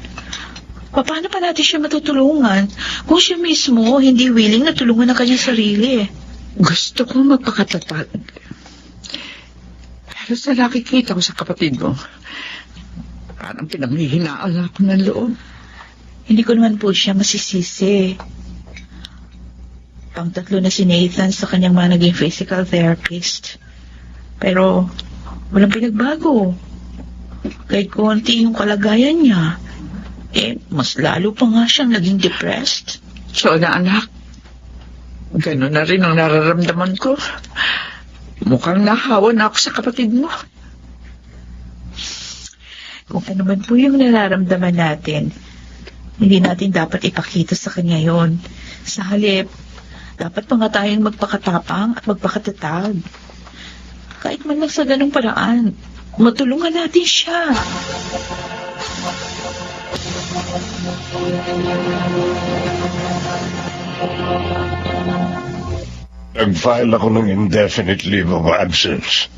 Paano pa natin siya matutulungan kung siya mismo hindi willing na tulungan ang kanyang sarili? Gusto ko magpakatatag. Pero sa nakikita ko sa kapatid mo, parang pinanghihinaan ako ng loob. Hindi ko naman po siya masisisi. Pang-tatlo na si Nathan sa kanyang mga naging physical therapist. Pero walang pinagbago. Kahit konti yung kalagayan niya, mas lalo pa nga siyang naging depressed. So na anak, gano'n na rin ang nararamdaman ko. Mukhang nahawa na ako sa kapatid mo. Kung ano man po yung nararamdaman natin, hindi natin dapat ipakita sa kanya yon. Sa halip, dapat pa nga tayong magpakatapang at magpakatatag. Kahit man lang sa ganong paraan, matulungan natin siya. Nag-file ako ng indefinite leave of absence.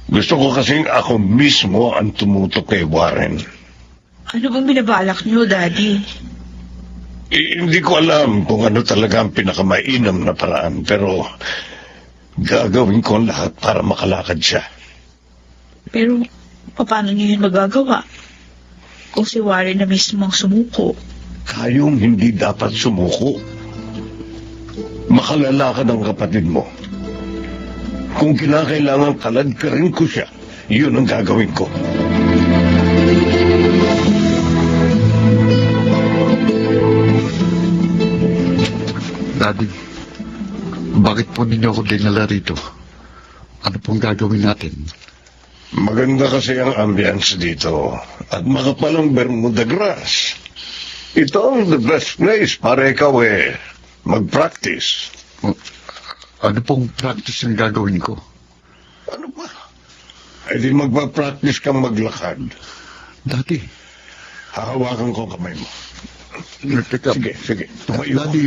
Gusto ko kasing ako mismo ang tumutok kay Warren. Ano bang binabalak niyo, Daddy? Hindi ko alam kung ano talaga ang pinakamainam na paraan, pero gagawin ko ang lahat para makalakad siya. Pero, paano niyo yun magagawa? Kung si Warren na mismo ang sumuko. Kayong hindi dapat sumuko. Makalalakad ang kapatid mo. Kung kinakailangan kaladkarin ko siya, yun ang gagawin ko. Daddy, bakit po ninyo ako dinala rito? Ano pong gagawin natin? Maganda kasi ang ambience dito at makapal ang Bermuda grass. Ito ang the best place para ikaw mag-practice. Ano pong practice ang gagawin ko? Ano ba? Eh di magpa-practice kang maglakad. Daddy, Hahawakan ko kamay mo. teka. Sige, tumayo ka. Daddy,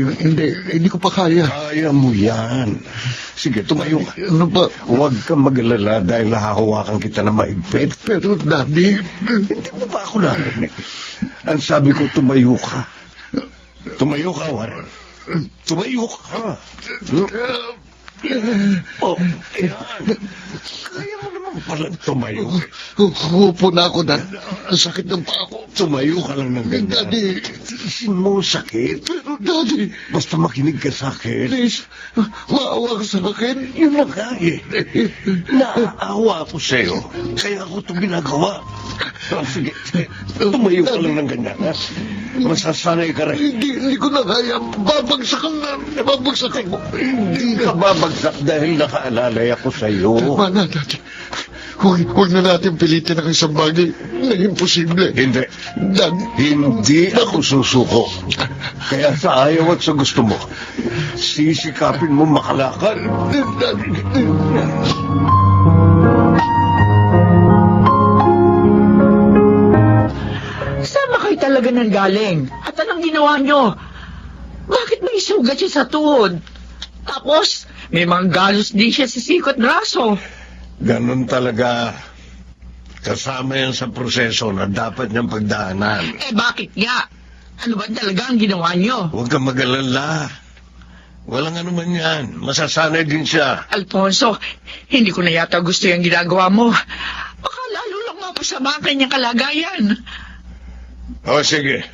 hindi ko pa kaya. Kaya mo yan. Sige, tumayo ka. Ano ba? Huwag kang mag-alala dahil nahahawakan kita na maigpit. Pero, Daddy, Hindi mo ba ako narinig? Ang sabi ko, tumayo ka. Tumayo ka, Warren. Tumayo ka. Oh, ayan. Kaya mo naman palang tumayo. Upo na ako, Dad. Ang sakit ng paa ko. Tumayo ka lang ng ganyan. Daddy, Tiisin mo ang sakit. pero Daddy, Basta makinig ka sa akin. please, maawa ka sa akin. Yun na nga Naaawa ako sa'yo. Kaya ako ito ginagawa. Sige. Tumayo ka lang ng ganyan, ha? Masasanay ka rin. Hindi ko na kaya. Babagsakan na. Babagsakan mo. Hindi ka babagsak dahil nakaalalay ako sa'yo. Tama na, Daddy. Huwag na natin pilitin ang isang bagay na imposible. Hindi. Dad, Hindi ako susuko. Kaya sa ayaw at sa gusto mo, sisikapin mo makalakad. Dad, Saan ba kayo talaga nang galing? At anong ginawa nyo? Bakit may sugat siya sa tuhod? Tapos, may mga galos din siya sa sikot braso. Ganon talaga. Kasama yan sa proseso na dapat niyang pagdaanan. Bakit nga? Ano ba talaga ang ginawa nyo? Huwag kang mag-alala. Walang ano man yan. Masasanay din siya. Alfonso, hindi ko na yata gusto yung ginagawa mo. Baka lalo lang mapasama ang kanyang kalagayan. O sige.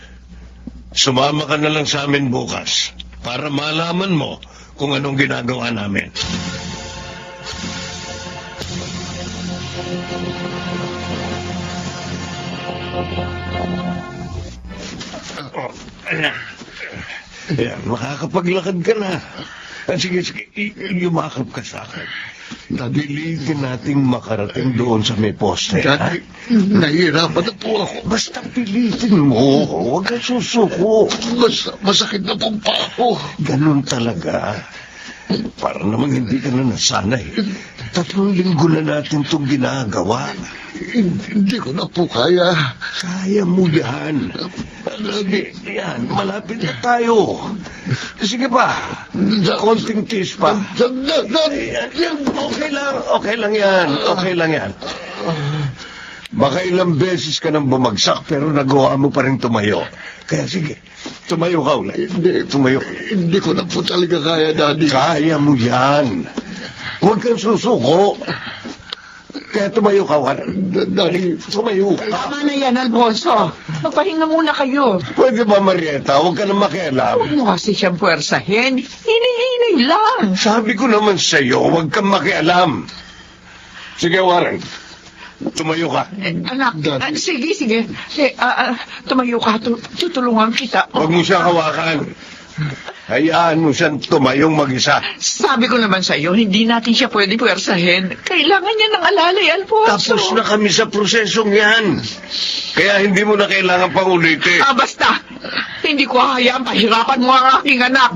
Sumama ka na lang sa amin bukas para malaman mo kung anong ginagawa namin. Ayan, makakapaglakad ka na. Sige, yumakap ka sa akin. Pilitin nating makarating doon sa may poste, ha? Daddy, nahihirapan na po ako. Basta pilitin mo. Huwag kang susuko. Masakit na pong pa ako. Ganun talaga. Para namang hindi ka na nasanay. 3 linggo na natin itong ginagawa. Hindi ko na po kaya. Kaya mo yan. Yan, malapit na tayo. Sige pa. Konting tiis pa. Yan, okay lang yan. Okay lang yan. Baka ilang beses ka nang bumagsak pero nagawa mo pa rin tumayo. Kaya sige, tumayo ka ulit. Tumayo. Hindi ko na po talaga kaya, Daddy. Kaya mo yan. Huwag kang susuko. Kaya tumayo ka, Juan. Daddy, Tumayo ka. Tama na yan, Alfonso. Magpahinga muna kayo. Pwede ba, Marieta? Huwag ka na makialam. Huwag mo kasi siyang puwersahin. Hinay-hinay lang. Sabi ko naman sa'yo, huwag kang makialam. Sige, Warren. Tumayo ka. Anak, sige. Tumayo ka, tutulungan kita. Huwag mo siya hawakan. Hayaan mo siyang tumayong mag-isa. Sabi ko naman sa'yo, hindi natin siya pwede puwersahin. Kailangan niya ng alalay, Alfonso. Tapos na kami sa prosesong yan. Kaya hindi mo na kailangan pang ulitin. Basta, hindi ko hahayaan pahirapan mo ang aking anak.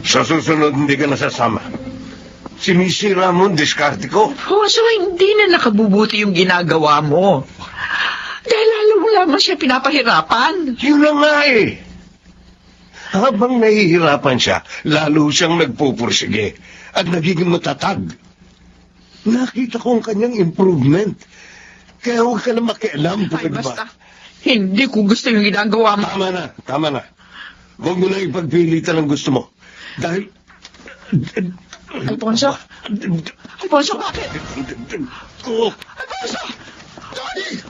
Sa susunod, hindi ka nasasama. Sinisira mo ang diskarte ko. Alfonso, hindi na nakabubuti yung ginagawa mo. Dahil lalo mo lamang siya pinapahirapan. Yun na nga eh. Habang nahihirapan siya, lalo siyang nagpupursige at nagiging matatag. Nakita ko ang kanyang improvement. Kaya huwag ka na makialam, Ay, pwede ba? basta, hindi ko gusto yung ginagawa mo. Tama na. Huwag mo na ipagpilitan ang gusto mo. Dahil... Alfonso? Alfonso, bakit? Oh, Alfonso! Daddy!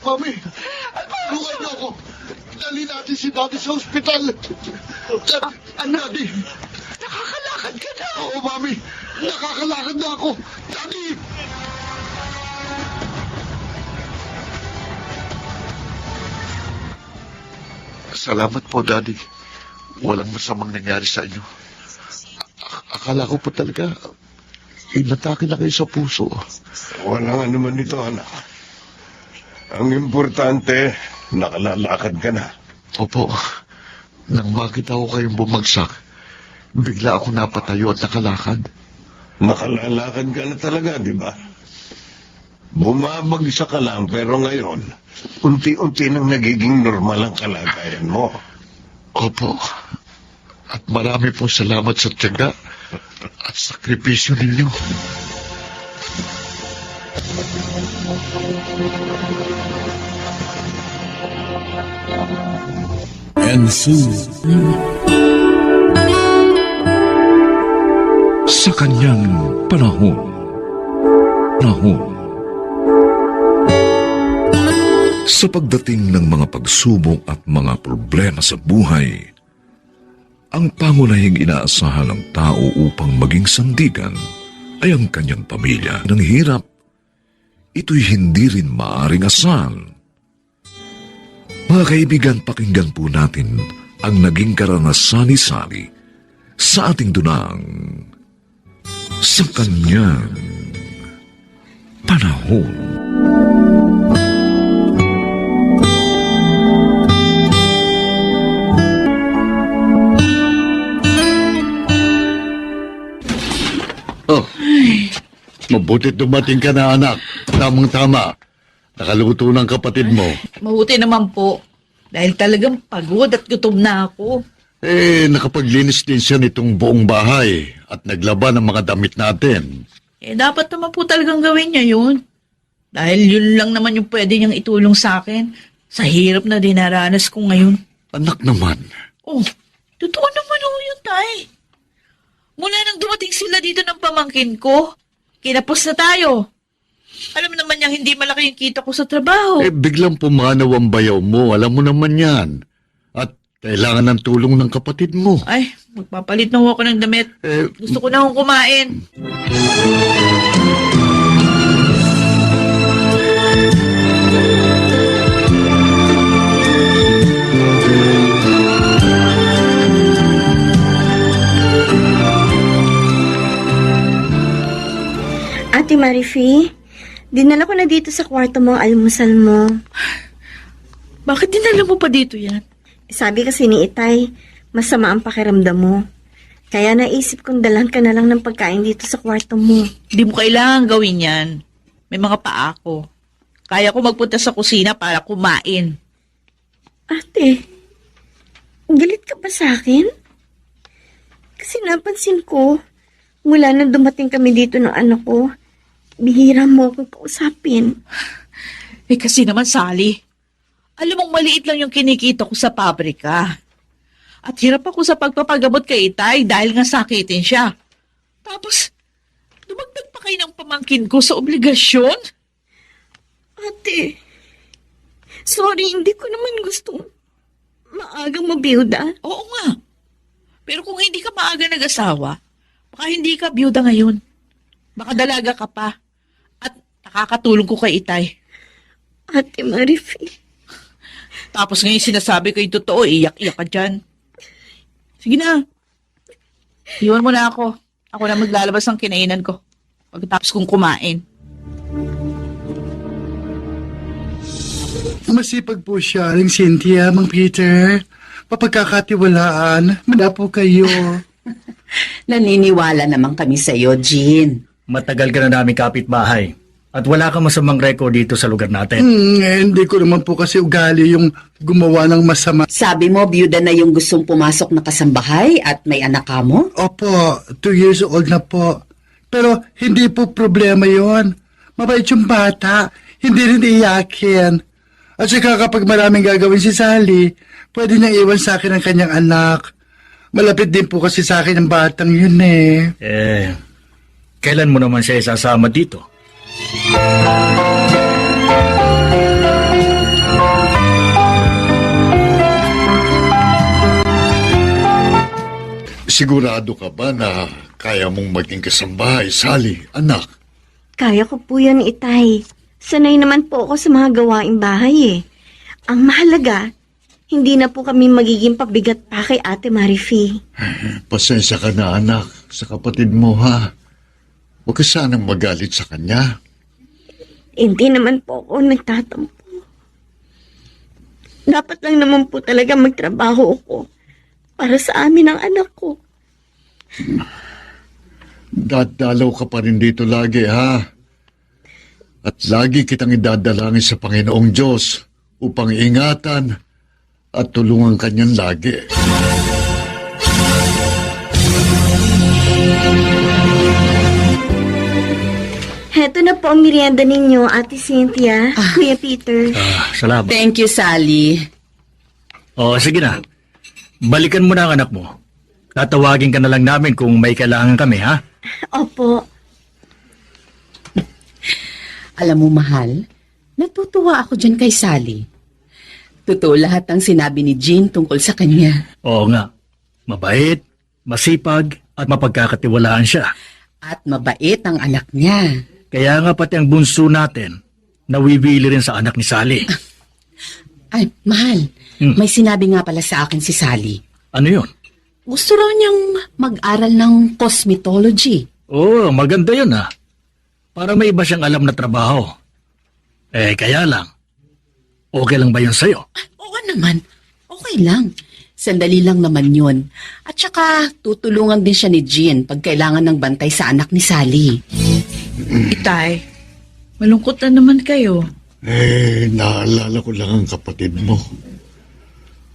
Mami, tulungan niyo ako. Dali natin si Daddy sa ospital. Daddy! Nakakalakad ka na! Oo, Mami. Nakakalakad na ako. Daddy! Salamat po, Daddy. Walang masamang nangyari sa inyo. Akala ko po talaga, inatake na kayo sa puso. walang ano man ito, anak. Ang importante, nakalalakad ka na. Opo, nang makita ko kayong bumagsak, bigla ako napatayo at nakalakad. Nakalalakad ka na talaga, di ba? Bumabagsak ka lang, pero ngayon, unti-unti nang nagiging normal ang kalagayan mo. Opo, at marami pong salamat sa tiyaga at sakripisyo ninyo. And soon, sa kanyang panahon, sa pagdating ng mga pagsubok at mga problema sa buhay, ang pangunahing inaasahan ng tao upang maging sandigan ay ang kanyang pamilya. Ng hirap, ito'y hindi rin maaaring asahan. Mga kaibigan, pakinggan po natin ang naging karanasan ni Sally sa ating dunang sa kanyang panahon. Oh, mabutit dumating ka na, anak. Tamang-tama. Nakaluto ng kapatid mo. Mabuti naman po. Dahil talagang pagod at gutom na ako. Nakapaglinis din siya nitong buong bahay at naglaba ng mga damit natin. Dapat naman po talagang gawin niya yun. Dahil yun lang naman yung pwede niyang itulong sa akin sa hirap na dinaranas ko ngayon. Anak naman. Oh, totoo naman yun, Tay. Mula nang dumating sila dito ng pamangkin ko, kinapos na tayo. Alam naman niyang hindi malaki yung kita ko sa trabaho. Biglang pumanaw ang bayaw mo. Alam mo naman yan. At kailangan ng tulong ng kapatid mo. Ay, magpapalit na ako ng damit. Gusto ko na akong kumain. Ate Marifi, dinala ko na dito sa kwarto mo ang almusal mo. Bakit dinala mo pa dito yan? Sabi kasi ni Itay, masama ang pakiramdam mo. Kaya naisip kong dalhan ka na lang ng pagkain dito sa kwarto mo. Hindi mo kailangan gawin yan. May mga paa ko. Kaya ko magpunta sa kusina para kumain. Ate, galit ka ba sa akin? Kasi napansin ko, mula nang dumating kami dito ng anak ko, bihira mo akong kausapin. Eh kasi naman, Sally, alam mong maliit lang yung kinikita ko sa pabrika. At hirap ako sa pagpapagamot kay Itay dahil nga sakitin siya. Tapos, dumagdag pa kayo ng pamangkin ko sa obligasyon? Ate, sorry, hindi ko naman gustong maagang mabiyuda. Oo nga. Pero kung hindi ka maaga nag-asawa, baka hindi ka byuda ngayon. Baka dalaga ka pa. At nakakatulong ko kay Itay. Ate Marifi, Tapos ngayon sinasabi ko yung totoo, iyak-iyak ka dyan. Sige na. Iwan mo na ako. Ako na maglalabas ng kinainan ko. Pagkatapos kong kumain. Masipag po siya, Aling Cynthia, Mang Peter. Mapagkakatiwalaan, manapo kayo. Naniniwala naman kami sa iyo, Jean. Matagal ka na namin kapitbahay. At wala kang masamang record dito sa lugar natin. Hindi ko naman po kasi ugali yung gumawa ng masama. Sabi mo, byuda na yung gustong pumasok na kasambahay at may anak ka mo? Opo, 2 years old na po. Pero hindi po problema yon. Mabait yung bata, hindi rin iyakin. At saka kapag maraming gagawin si Sally, pwede niyang iwan sa akin ang kanyang anak. Malapit din po kasi sa akin ang batang yun eh. Kailan mo naman siya isasama dito? Sigurado ka ba na kaya mong maging kasambahay, Sally, anak? kaya ko po yan, Itay. Sanay naman po ako sa mga gawaing bahay eh. Ang mahalaga, hindi na po kami magiging pabigat pa kay Ate Marifi. Pasensya ka na, anak, sa kapatid mo, ha? Huwag ka sanang magalit sa kanya. Hindi naman po ako nagtatampo. Dapat lang naman po talaga magtrabaho ako para sa amin ang anak ko. Dadalaw ka pa rin dito lagi, ha? At lagi kitang idadalangin sa Panginoong Diyos upang ingatan at tulungan kanyan lagi. Heto na po ang merienda ninyo, Ate Cynthia, Kuya Peter. Salamat. Thank you, Sally. Sige na. Balikan mo na ang anak mo. Tatawagin ka na lang namin kung may kailangan kami, ha? Opo. Alam mo, mahal, natutuwa ako dyan kay Sally. Totoo lahat ang sinabi ni Jean tungkol sa kanya. Oo nga. Mabait, masipag, at mapagkakatiwalaan siya. At mabait ang anak niya. Kaya nga pati ang bunso natin, nawiwili rin sa anak ni Sally. Ay, mahal, may sinabi nga pala sa akin si Sally. Ano yun? Gusto raw niyang mag-aral ng cosmetology. Oo, maganda yun, ha? Para may iba siyang alam na trabaho. Kaya lang. Okay lang ba yun sa'yo? Oo naman, okay lang. Sandali lang naman yun. At saka, tutulungan din siya ni Jean pag kailangan ng bantay sa anak ni Sally. Itay, malungkot na naman kayo. Naalala ko lang ang kapatid mo.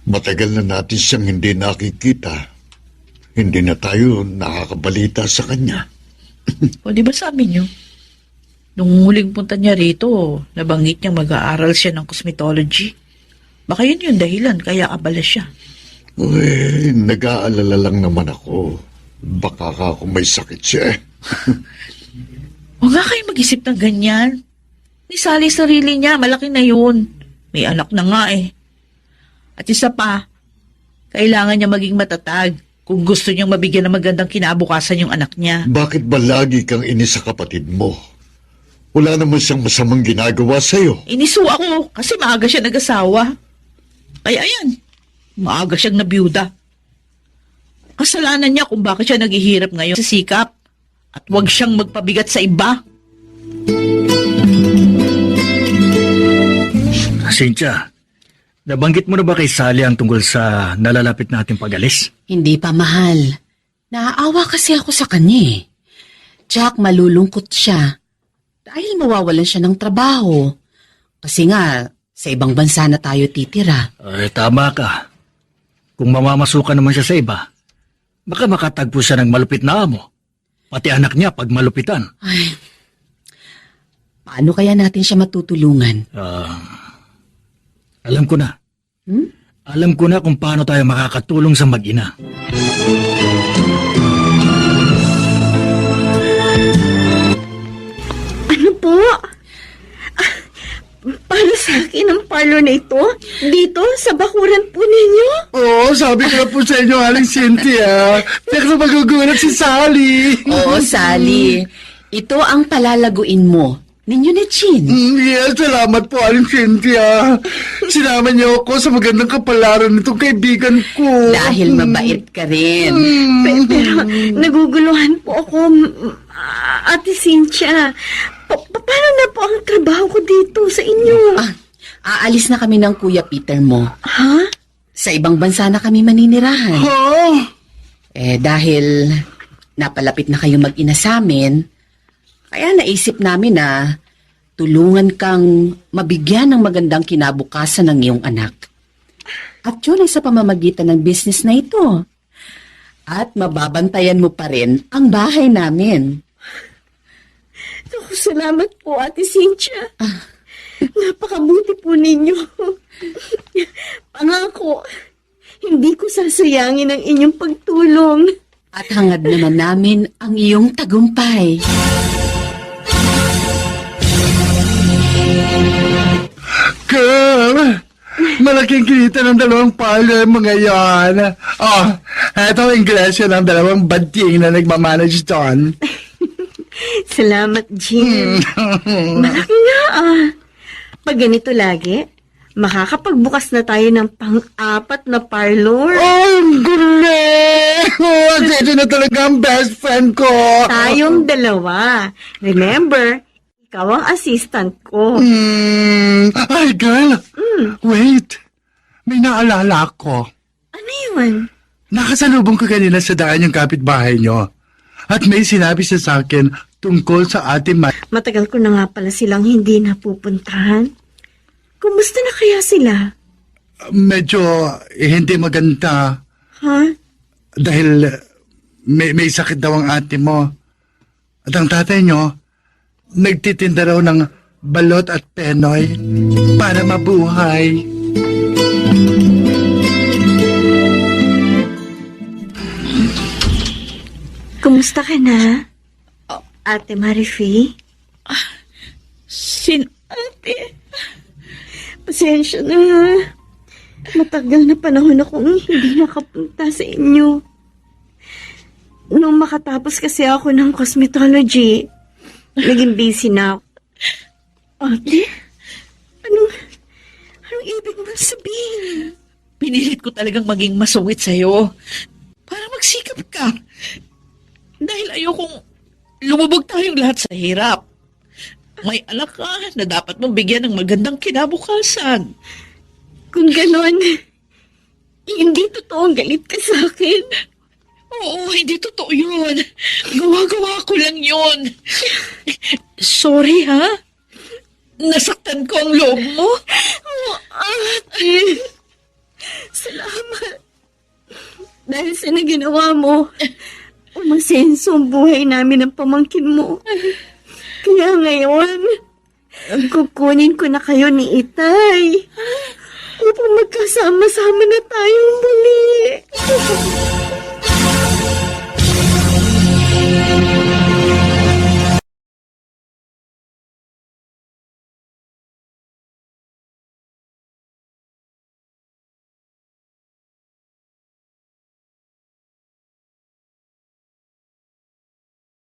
Matagal na natin siyang hindi nakikita. Hindi na tayo nakakabalita sa kanya. O di ba sabi niyo? Nung huling punta niya rito, nabanggit niyang mag-aaral siya ng cosmetology. Baka yun yung dahilan, kaya abala siya. Nag-aalala lang naman ako. Baka kung may sakit siya eh. Huwag nga kayo mag-isip ng ganyan. Ni Sally sarili niya, malaki na yun. May anak na nga eh. At isa pa, kailangan niya maging matatag kung gusto niyang mabigyan ng magandang kinabukasan yung anak niya. Bakit ba lagi kang inis sa kapatid mo? Wala naman siyang masamang ginagawa sa'yo. Iniso ako kasi maaga siya nag-asawa. Kaya ayan, maaga siyang nabiyuda. Kasalanan niya kung bakit siya naghihirap ngayon sa sikap. At huwag siyang magpabigat sa iba. Cynthia, nabanggit mo na ba kay Sally ang tungkol sa nalalapit nating pag-alis? Hindi pa, mahal. Naaawa kasi ako sa kanya eh. Jack, malulungkot siya. Dahil mawawalan siya ng trabaho. Kasi nga, sa ibang bansa na tayo titira. Tama ka. Kung mamamasukan naman siya sa iba, baka makatagpo siya ng malupit na amo. Pati anak niya pag malupitan. Ay, paano kaya natin siya matutulungan? Alam ko na. Hmm? Alam ko na kung paano tayo makakatulong sa mag-ina. Ano po? Para sa akin ang parlor na ito? Dito, sa bakuran po ninyo? Oo, sabi ko na po sa inyo, Aling Cynthia. Pero magugulat si Sally. Oo, Sally. Ito ang palalaguin mo. Ninyo ni Jean. Yes, salamat po, Aling Cynthia. Sinama niyo ako sa magandang kapalaran nitong kaibigan ko. Dahil mabait ka rin. Pero naguguluhan po ako, Ate Cynthia. Paano na po ang trabaho ko dito sa inyo? Aalis na kami ng Kuya Peter mo. Ha? Sa ibang bansa na kami maninirahan. Ha? Dahil napalapit na kayo mag-ina sa amin, kaya naisip namin na tulungan kang mabigyan ng magandang kinabukasan ng iyong anak. At yun ay sa pamamagitan ng business na ito. At mababantayan mo pa rin ang bahay namin. Naku, salamat po, Ate Cynthia. Napakabuti po ninyo. Pangako, hindi ko sasayangin ang inyong pagtulong. At hangad naman namin ang iyong tagumpay. Girl, malaking kinita ng dalawang parlor mo ngayon. Eto ang ingresyo ng dalawang bading na nagmamanage doon. Salamat, Jean. Malaki nga Pag ganito lagi, makakapagbukas na tayo ng pang-apat na parlor. Ang galing! Ito na talaga ang best friend ko. Tayong dalawa. Remember, ikaw ang assistant ko. Ay, girl. Wait. May naalala ko. Ano yun? Nakasalubong ko kanina sa daan yung kapitbahay nyo. At may sinabi siya sa akin tungkol sa ating Matagal ko na nga pala silang hindi napupuntahan. Kumusta na kaya sila? medyo hindi maganda. Ha? Dahil may sakit daw ang ate mo. At ang tatay nyo, nagtitinda raw ng balot at penoy para mabuhay. Kumusta ka na? Ate Marifi? Ate? Pasensya na. Matagal na panahon akong hindi nakapunta sa inyo. Nung makatapos kasi ako ng cosmetology, naging busy na ako. Ate? Anong ibig mo sabihin? Pinilit ko talagang maging masungit sa'yo. Para magsikap ka. Dahil ayokong lumubog tayong lahat sa hirap. May anak ka na dapat mong bigyan ng magandang kinabukasan. Kung ganon, hindi totoong galit ka sa akin. Oo, hindi totoo yun. Gawa-gawa ko lang yun. Sorry, ha? Nasaktan ko ang loob mo? Ate, salamat. Dahil sa naginawa mo, umasenso ang buhay namin ng pamangkin mo. Kaya ngayon, kukunin ko na kayo ni Itay upang magkasama-sama na tayong muli.